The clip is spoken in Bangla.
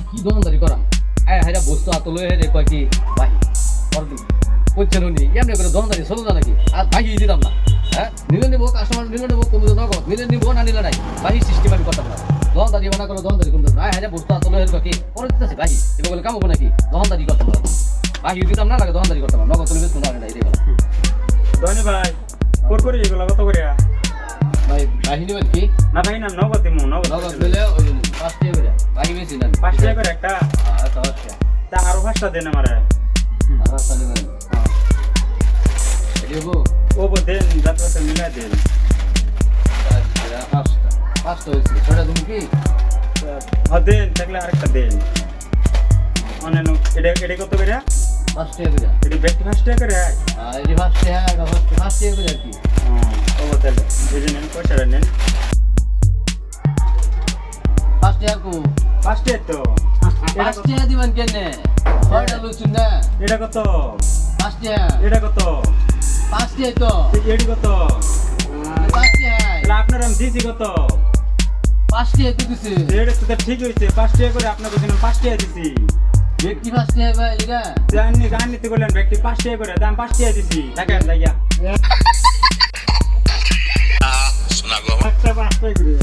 কি দোকানদারি করা হাইরা বস্তু আতলো হে কয় কি ভাই করছেন উনি এমনি করে দোকানদারি চলো না নাকি আর ভাই দিতাম না হ্যাঁ নিলে নিবো কাস্টমার নিলে নেবো কমে নগদ নিলে নিবো না নিলে নাই ভাই সিস্টেম আমি করতাম না দোকানদারি মনে করো দোকানদারি করতাম না হাইরা বস্তু আতলো হে কয় কি করে দিতেছে ভাই এবার বলে কাম হবো নাকি দোকানদারি করতাম না ভাই দিতাম না লাগে দোকানদারি করতাম না নগদ চলে বেশ না এটাই বলা ধনী ভাই করি এগুলো কত করে ভাই ভাই নিবেন কি না ভাই না নগদ দিমু নগদ পেলে ওই 5 টাকা করে ভাই বেশি না 5 টাকা করে একটা আচ্ছা তা আরো 5টা দেন আমারে আর আসলে না এগো ও দেন যাতে মিলা দেন পাঁচটা হয়েছে ছটা তুমি কি দেন থাকলে আরেকটা দেন অনেক এটা কত করে 5 টাকা করে এটা ব্যক্তি 5 টাকা করে এটি 5 টাকা 5 টাকা করে আর কি ও তাহলে এই যে নেন পয়সাটা নেন 5 টাকা কো 5 টাকা তো 5 টাকা দিবেন কেনে ছয়টা লুচুন না এটা কত 5 টাকা এটা কত 5 টাকা তো এডি কত 5 টাকা তাহলে আপনার আমি দিছি কত 5 টাকা তো দিছি এটা তো ঠিক হইছে 5 টাকা করে আপনাকে দিলাম 5 টাকা দিছি ব্যক্তি 5 টাকা ভাই লিগা জানি গানিতে করলেন ব্যক্তি 5 টাকা করে দাম 5 টাকা দিছি দেখেন যাইয়া শোনা গো একটা 5 টাকা করে